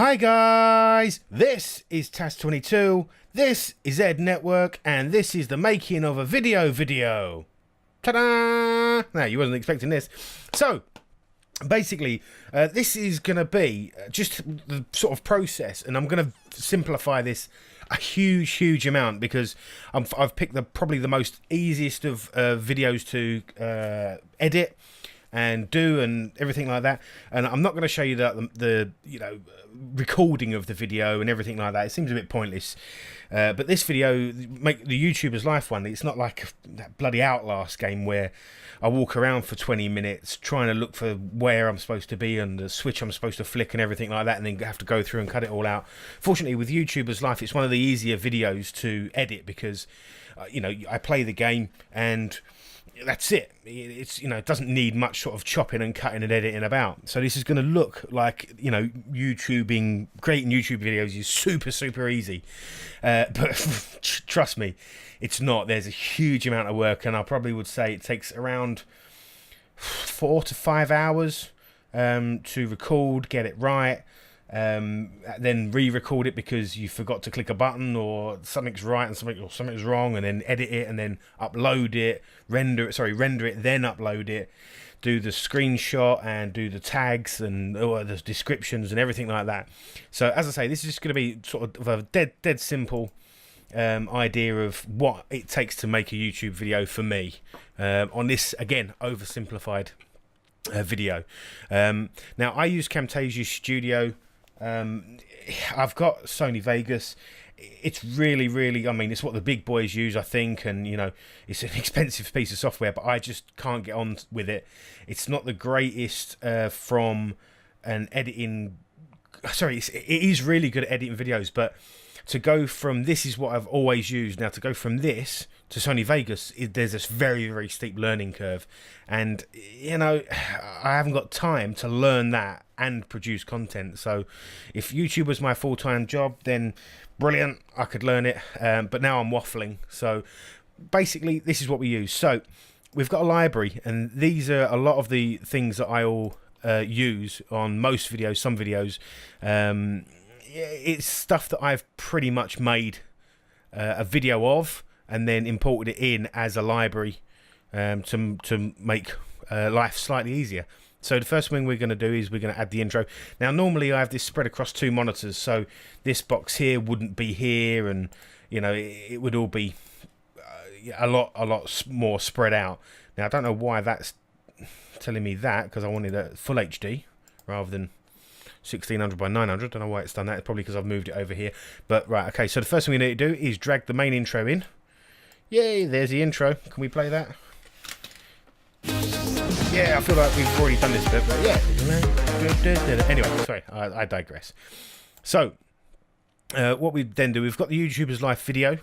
Hi guys, this is Tas22, this is Ed Network, and this is the making of a video. Ta-da! Now, you wasn't expecting this. So, basically, this is going to be just the sort of process, and I'm going to simplify this a huge amount because I've picked probably the most easiest of videos to edit and do and everything like that, and I'm not going to show you the recording of the video and everything like that. It seems a bit pointless, but this video, make the YouTuber's Life one, it's not like that bloody Outlast game where I walk around for 20 minutes trying to look for where I'm supposed to be and the switch I'm supposed to flick and everything like that, and then have to go through and cut it all out. Fortunately, with YouTuber's Life, it's one of the easier videos to edit because I play the game and that's it. It's it doesn't need much sort of chopping and cutting and editing about. So this is going to look like creating YouTube videos is super easy, but trust me, it's not. There's a huge amount of work, and I probably would say it takes around 4 to 5 hours to record, get it right, then re-record it because you forgot to click a button or something's right and something's wrong, and then edit it and then upload it, render it, then upload it, do the screenshot and do the tags and the descriptions and everything like that. So as I say, this is just going to be sort of a dead simple idea of what it takes to make a YouTube video for me on this, again, oversimplified video. Now I use Camtasia Studio. I've got Sony Vegas. It's really, I mean, it's what the big boys use, I think, and it's an expensive piece of software, but I just can't get on with it. It's not the greatest from an editing. Sorry, it is really good at editing videos, but to go from this is what I've always used. Now to go from this to Sony Vegas, there's this very steep learning curve, and I haven't got time to learn that and produce content. So if YouTube was my full-time job, then brilliant, I could learn it, but now I'm waffling. So basically this is what we use. So we've got a library, and these are a lot of the things that I'll use on most videos. Some videos, it's stuff that I've pretty much made a video of and then imported it in as a library to make life slightly easier. So the first thing we're going to do is we're going to add the intro. Now normally I have this spread across 2 monitors, so this box here wouldn't be here, and it would all be a lot more spread out. Now I don't know why that's telling me that, because I wanted a full HD rather than 1600 by 900. Don't know why it's done that. It's probably because I've moved it over here. But right, okay, so the first thing we need to do is drag the main intro in. Yay, there's the intro. Can we play that? Yeah, I feel like we've already done this bit, but yeah. Anyway, sorry, I digress. So, what we then do, we've got the YouTuber's Life video.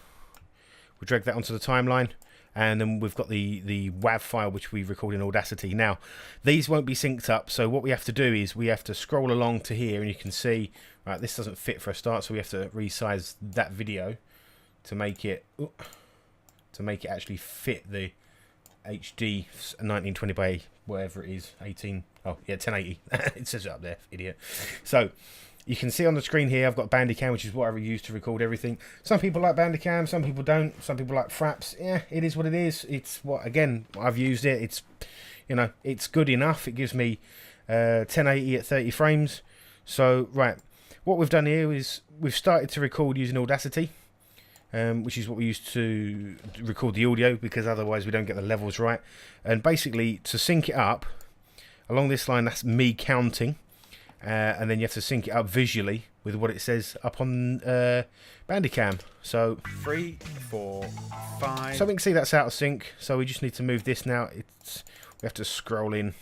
We drag that onto the timeline, and then we've got the WAV file which we record in Audacity. Now, these won't be synced up, so what we have to do is we have to scroll along to here, and you can see, right, this doesn't fit for a start, so we have to resize that video to make it actually fit the HD 1920 by whatever it is, 18. Oh yeah, 1080. It says it up there, idiot. So you can see on the screen here, I've got Bandicam, which is what I use to record everything. Some people like Bandicam, some people don't. Some people like Fraps. Yeah, it is what it is. It's what, again, I've used it. It's it's good enough. It gives me 1080 at 30 frames. So right, what we've done here is we've started to record using Audacity. Which is what we use to record the audio, because otherwise we don't get the levels right. And basically, to sync it up along this line, that's me counting, and then you have to sync it up visually with what it says up on Bandicam. So 3, 4, 5. So we can see that's out of sync. So we just need to move this now. We have to scroll in,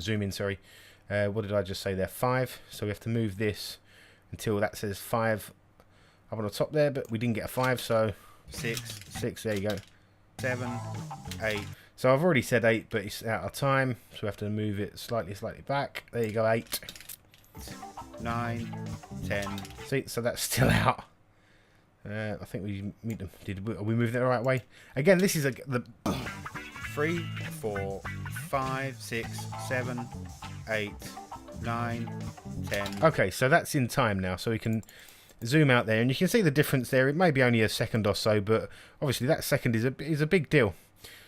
zoom in. Sorry, what did I just say there? 5. So we have to move this until that says 5. Up on the top there, but we didn't get a 5, so 6, there you go. 7, 8. So I've already said 8, but it's out of time, so we have to move it slightly back. There you go, 8. 9, 10. See, so that's still out. I think we are we moving it the right way? Again, this is the 3, 4, 5, 6, 7, 8, 9, 10. Okay, so that's in time now, so we can zoom out there, and you can see the difference there. It may be only a second or so, but obviously that second is a big deal.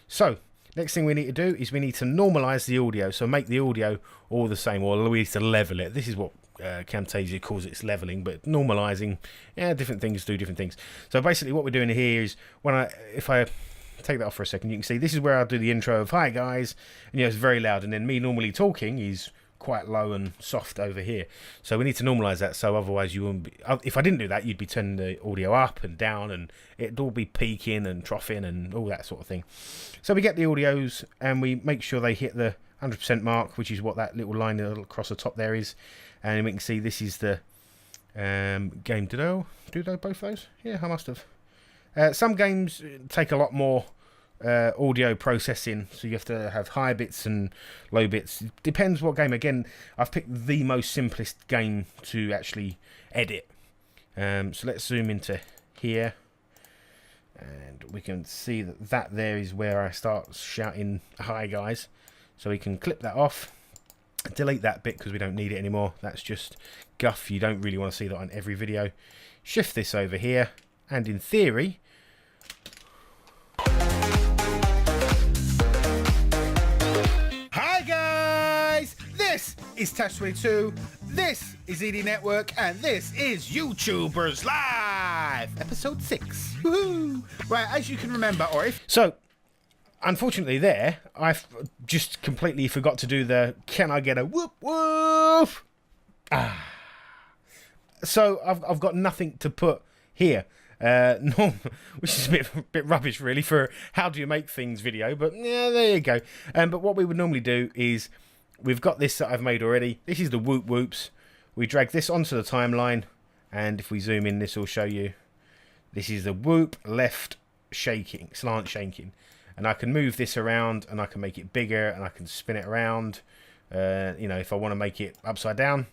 So next thing we need to do is we need to normalize the audio, so make the audio all the same, or we need to level it. This is what Camtasia calls its leveling, but normalizing, yeah, different things do different things. So basically what we're doing here is, if I take that off for a second, you can see this is where I'll do the intro of "Hi guys," and it's very loud, and then me normally talking is quite low and soft over here. So we need to normalize that, so otherwise you wouldn't be, if I didn't do that, you'd be turning the audio up and down, and it'd all be peaking and troughing and all that sort of thing. So we get the audios and we make sure they hit the 100% mark, which is what that little line across the top there is. And we can see this is the game. Did I do both those? Yeah, I must have. Some games take a lot more audio processing, so you have to have high bits and low bits. Depends what game. Again, I've picked the most simplest game to actually edit. So let's zoom into here, and we can see that there is where I start shouting "Hi guys." So we can clip that off, delete that bit because we don't need it anymore. That's just guff. You don't really want to see that on every video. Shift this over here, and in theory, this is Tash22, this is ED Network, and this is YouTubers Live, episode 6. Woohoo! Right, as you can remember, or if... So, unfortunately there, I've just completely forgot to do the "can I get a whoop whoop?" So, I've got nothing to put here. Which is a bit rubbish really for how do you make things video, but yeah, there you go. But what we would normally do is, we've got this that I've made already. This is the whoop whoops. We drag this onto the timeline, and if we zoom in, this will show you. This is the whoop left shaking, slant shaking, and I can move this around, and I can make it bigger, and I can spin it around. You know, if I want to make it upside down,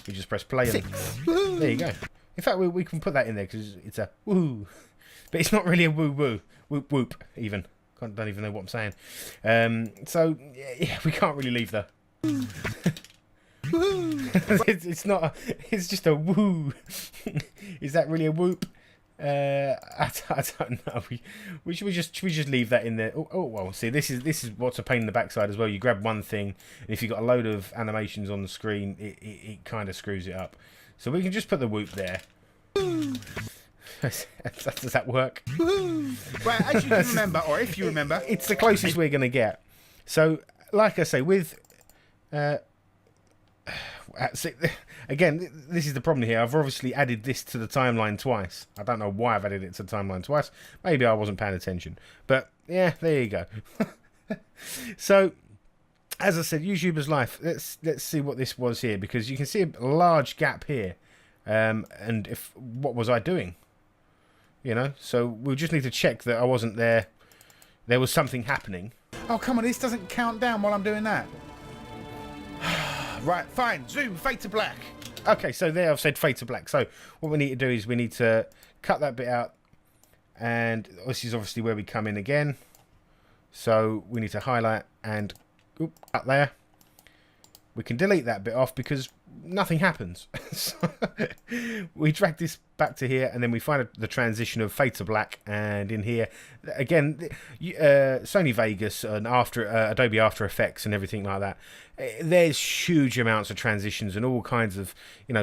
we just press play. And there you go. In fact, we can put that in there because it's a woo, but it's not really a woo woo, whoop whoop even. Don't even know what I'm saying. So yeah, we can't really leave the. It's not. It's just a woo. Is that really a whoop? I don't know. Should we just leave that in there? Oh well. See, this is what's a pain in the backside as well. You grab one thing, and if you've got a load of animations on the screen, it kind of screws it up. So we can just put the whoop there. Does that work? Right, as you can remember, or if you remember, it's the closest we're going to get. So, like I say, with again, this is the problem here. I've obviously added this to the timeline twice. I don't know why I've added it to the timeline twice. Maybe I wasn't paying attention. But yeah, there you go. So, as I said, YouTubers Life. Let's see what this was here, because you can see a large gap here. And what was I doing? You know, so we'll just need to check that I wasn't there. There was something happening. Oh, come on, this doesn't count down while I'm doing that. Right, fine. Zoom, fade to black. Okay, so there I've said fade to black. So what we need to do is we need to cut that bit out. And this is obviously where we come in again. So we need to highlight and cut there. We can delete that bit off because nothing happens. So we drag this back to here, and then we find the transition of fade to black, and in here again, Sony Vegas and Adobe After Effects and everything like that. There's huge amounts of transitions and all kinds of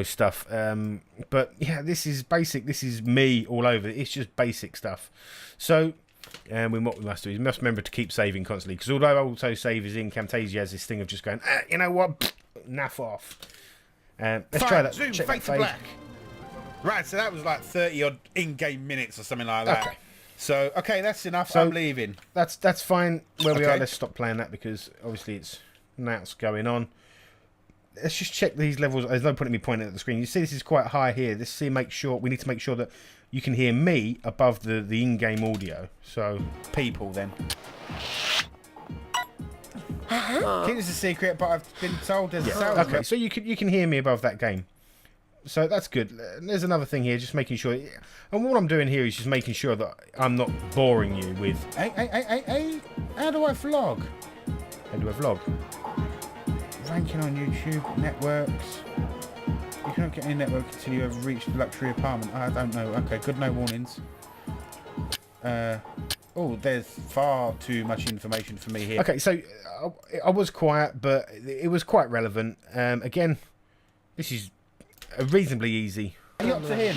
stuff. But yeah, this is basic. This is me all over. It's just basic stuff. So. And what we must do is we must remember to keep saving constantly, because although autosave is in, Camtasia has this thing of just going, you know what, naff off. Let's try that. Zoom, check fade that to black. Right, so that was like 30 odd in-game minutes or something like that. Okay. So okay, that's enough. So I'm leaving. That's fine where we Okay. are. Let's stop playing that because obviously it's going on. Let's just check these levels. There's no point in me pointing at the screen. You see this is quite high here. We need to make sure that you can hear me above the in-game audio. So People then. Keep this a secret, but I've been told there's a sound. okay, so you can hear me above that game. So that's good. There's another thing here, just making sure. And what I'm doing here is just making sure that I'm not boring you with. Hey, how do I vlog? How do I vlog? ranking on YouTube networks. You cannot get any network until you have reached the luxury apartment. I don't know. Okay, good, no warnings. Oh, there's far too much information for me here. Okay, so I was quiet, but it was quite relevant. Again, this is a reasonably easy Are you up to him?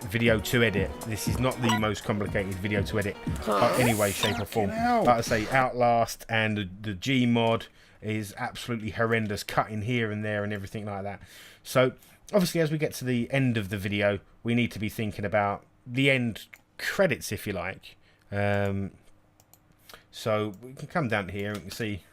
video to edit. This is not the most complicated video to edit by any way, shape or form. hell. Like I say, Outlast and the G mod is absolutely horrendous, cutting here and there and everything like that. So obviously as we get to the end of the video, we need to be thinking about the end credits, if you like. So we can come down here and we can see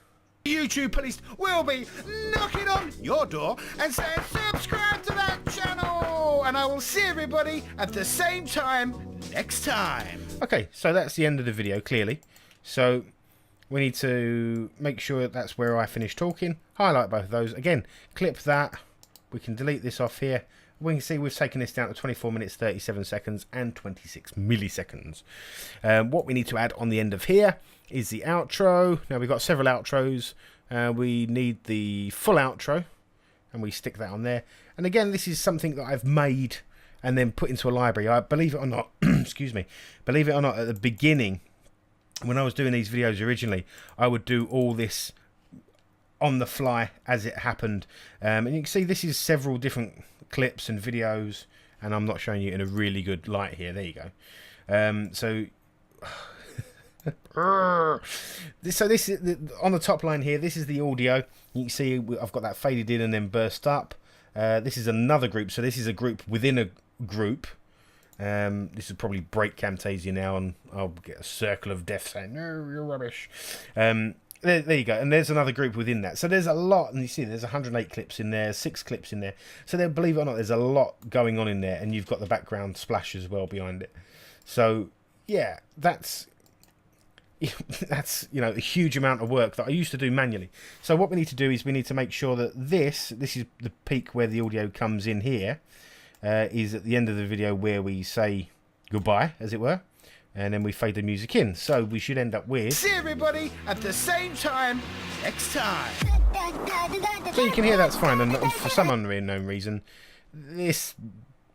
YouTube police will be knocking on your door and saying subscribe to that channel, and I will see everybody at the same time next time. okay, so that's the end of the video, clearly. So we need to make sure that's where I finish talking. Highlight both of those. Again, clip that. We can delete this off here. We can see we've taken this down to 24 minutes, 37 seconds and 26 milliseconds. What we need to add on the end of here is the outro. Now, we've got several outros. We need the full outro, and we stick that on there. And again, this is something that I've made and then put into a library. I believe it or not, excuse me, believe it or not, at the beginning, when I was doing these videos originally, I would do all this on the fly as it happened. And you can see this is several different clips and videos, and I'm not showing you in a really good light here. There you go. So this is on the top line here. This is the audio. You can see I've got that faded in and then burst up. This is another group, so this is a group within a group. This is probably break Camtasia now, and I'll get a circle of death saying no, you're rubbish. There you go, and there's another group within that. So there's a lot, and you see there's 108 clips in there, 6 clips in there. So there, believe it or not, there's a lot going on in there, and you've got the background splash as well behind it. So yeah, that's you know, a huge amount of work that I used to do manually. So what we need to do is we need to make sure that this is the peak where the audio comes in here, is at the end of the video where we say goodbye, as it were. And then we fade the music in. So we should end up with See everybody at the same time next time. So you can hear that's fine, and for some unknown reason, this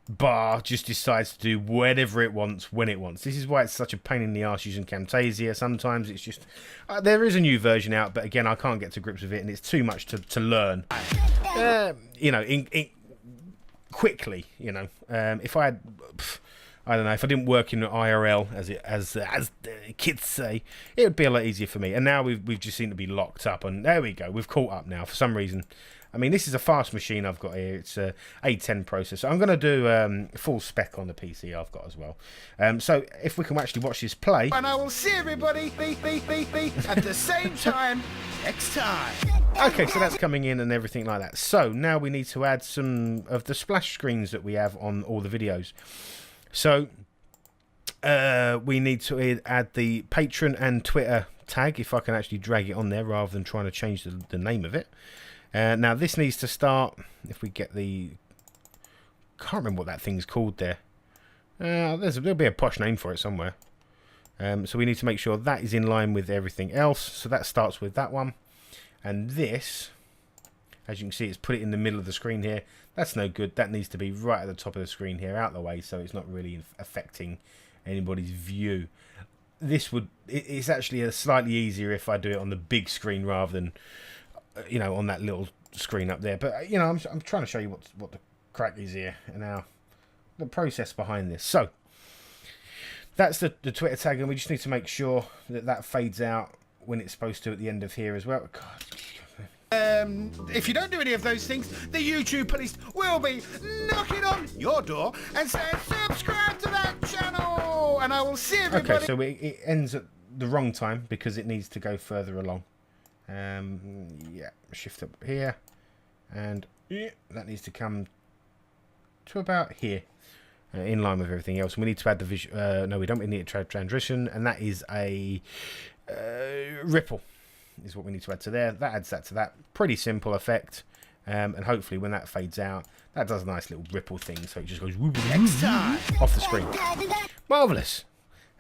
bar just decides to do whatever it wants when it wants. This is why it's such a pain in the arse using Camtasia. Sometimes it's just there is a new version out, but again, I can't get to grips with it, and it's too much to learn. You know, quickly. You know, if I had. I don't know, if I didn't work in IRL, as the kids say, it would be a lot easier for me. And now we've just seemed to be locked up, and there we go. We've caught up now for some reason. I mean, this is a fast machine I've got here. It's a A10 processor. I'm going to do full spec on the PC I've got as well. So if we can actually watch this play. And I will see everybody at the same time next time. Okay, so that's coming in and everything like that. So now we need to add some of the splash screens that we have on all the videos. So we need to add the Patreon and Twitter tag, if I can actually drag it on there rather than trying to change the name of it. Now this needs to start, if we get the, can't remember what that thing's called there. There'll be a posh name for it somewhere. So we need to make sure that is in line with everything else. So that starts with that one. And this, as you can see, it's put it in the middle of the screen here. That's no good. That needs to be right at the top of the screen here, out the way, so it's not really affecting anybody's view. It's actually slightly easier if I do it on the big screen rather than, you know, on that little screen up there. But, you know, I'm trying to show you what the crack is here and now the process behind this. So that's the Twitter tag, and we just need to make sure that fades out when it's supposed to at the end of here as well. God. If you don't do any of those things, the YouTube police will be knocking on your door and saying subscribe to that channel, and I will see everybody. Okay, so it ends at the wrong time because it needs to go further along. Yeah, shift up here, and that needs to come to about here, in line with everything else. And we need to add the visual. No, we don't. We need a transition, and that is a ripple. Is what we need to add to there. That adds that to that. Pretty simple effect, and hopefully when that fades out, that does a nice little ripple thing, so it just goes Next time. off the screen. Marvelous.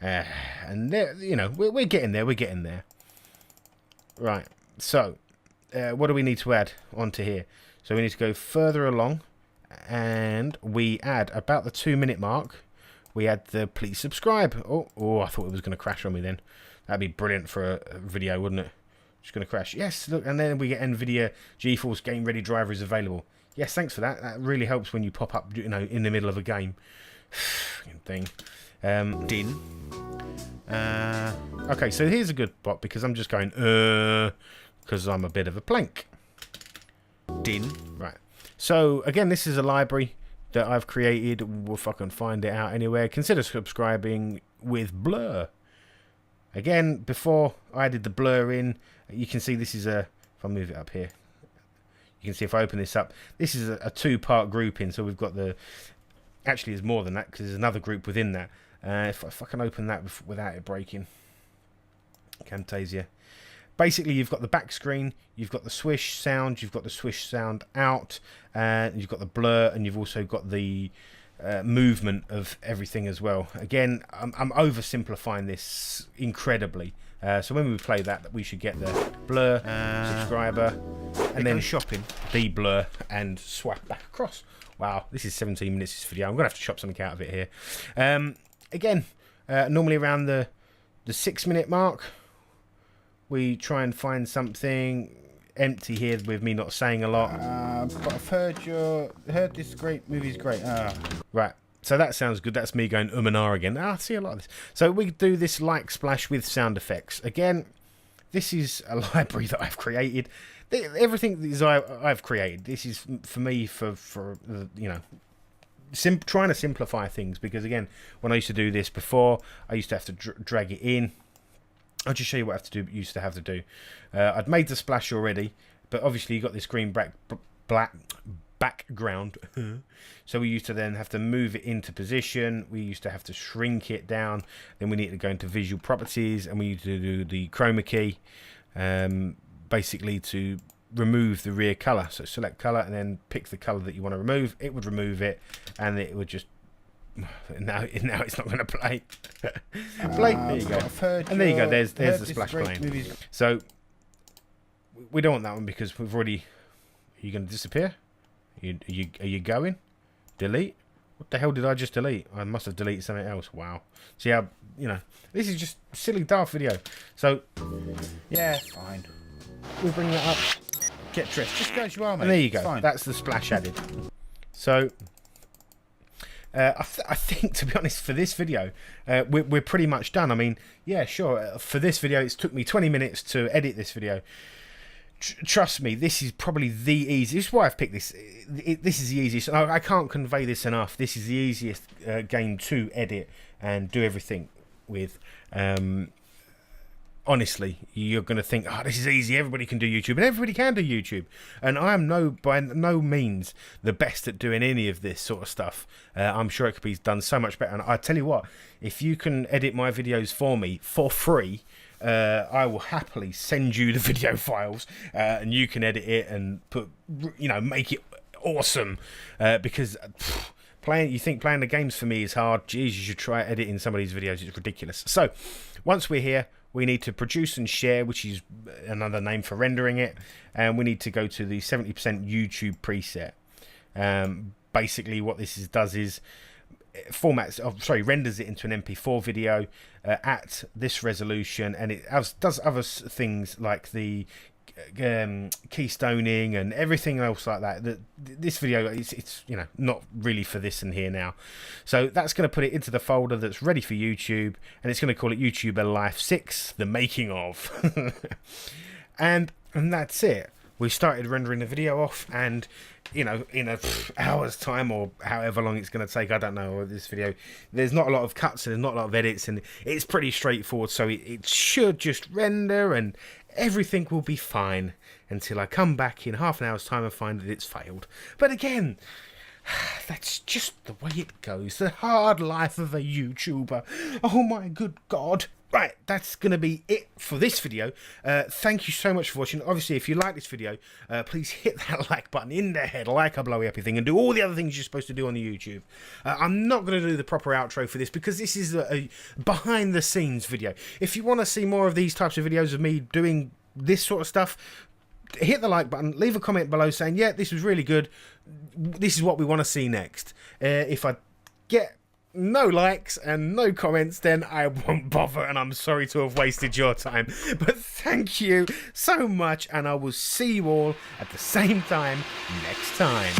And there, you know, we're getting there. We're getting there. Right. So what do we need to add onto here? So we need to go further along, and we add about the 2-minute mark. We add the please subscribe. Oh, I thought it was going to crash on me then. That'd be brilliant for a video, wouldn't it? Just going to crash. Yes, look, and then we get NVIDIA GeForce Game Ready driver is available. Yes, thanks for that. That really helps when you pop up, you know, in the middle of a game. Thing. Din. Okay, so here's a good bot because I'm just going, because I'm a bit of a plank. Din. Right. So, again, this is a library that I've created. If I can find it out anywhere. Consider subscribing with blur. Again, before I added the blur in, you can see this is a, if I move it up here, you can see if I open this up, this is a 2-part grouping. So we've got the, actually there's more than that because there's another group within that. If I can open that without it breaking. Camtasia. Basically, you've got the back screen, you've got the swish sound, you've got the swish sound out, and you've got the blur, and you've also got the movement of everything as well. Again, I'm oversimplifying this incredibly. So when we play that, we should get the blur, subscriber, and then shopping, de-blur, and swap back across. Wow, this is 17 minutes, this video. I'm going to have to chop something out of it here. Again, normally around the 6-minute mark, we try and find something empty here with me not saying a lot. But I've heard this great movie's great. Right, so that sounds good. That's me going and ah again. I see a lot of this. So we do this like splash with sound effects. Again, this is a library that I've created. Everything is I've created. This is for me for you know, trying to simplify things, because again, when I used to do this before, I used to have to drag it in. I'll just show you what I used to have to do. I'd made the splash already, but obviously you got this green black background. So we used to then have to move it into position. We used to have to shrink it down. Then we need to go into visual properties, and we need to do the chroma key, basically to remove the rear color. So select color and then pick the color that you want to remove. It would remove it, and it would just now it's not going to play. Play. There you go. And there you go. There's the splash playing. So we don't want that one because we've already. Are you going to disappear? Are you going? Delete. What the hell did I just delete? I must have deleted something else. Wow. See how, you know, this is just silly daft video. So Yeah, fine. we'll bring that up. Get dressed. Just go as you are, mate. And there you go. Fine. That's the splash added. So I think, to be honest, for this video, we're pretty much done. I mean, yeah, sure. For this video, it's took me 20 minutes to edit this video. Trust me, this is probably the easiest. This is why I've picked this. This is the easiest. I can't convey this enough. This is the easiest game to edit and do everything with. Honestly, you're going to think, oh, this is easy. Everybody can do YouTube, and everybody can do YouTube. And I am by no means the best at doing any of this sort of stuff. I'm sure it could be done so much better. And I tell you what, if you can edit my videos for me for free, I will happily send you the video files, and you can edit it and put, you know, make it awesome. Because you think playing the games for me is hard? Geez, you should try editing some of these videos. It's ridiculous. So once we're here, we need to produce and share, which is another name for rendering it, and we need to go to the 70% YouTube preset. Basically, what this does is renders it into an MP4 video at this resolution, and it does other things like the keystoning and everything else like that. This video, it's you know, not really for this and here now. So that's going to put it into the folder that's ready for YouTube, and it's going to call it YouTuber Life 6, the making of. and that's it. We started rendering the video off, and you know, in a hour's time or however long it's going to take, I don't know, this video, there's not a lot of cuts and there's not a lot of edits, and it's pretty straightforward. So it should just render and everything will be fine until I come back in half an hour's time and find that it's failed. But again, that's just the way it goes. The hard life of a YouTuber. Oh my good God. Right, that's going to be it for this video. Thank you so much for watching. Obviously, if you like this video, please hit that like button in the head, like a blowy uppy thing, and do all the other things you're supposed to do on the YouTube. I'm not going to do the proper outro for this because this is a behind-the-scenes video. If you want to see more of these types of videos of me doing this sort of stuff, hit the like button, leave a comment below saying, yeah, this was really good. This is what we want to see next. If I get no likes and no comments, then I won't bother, and I'm sorry to have wasted your time. But thank you so much, and I will see you all at the same time next time.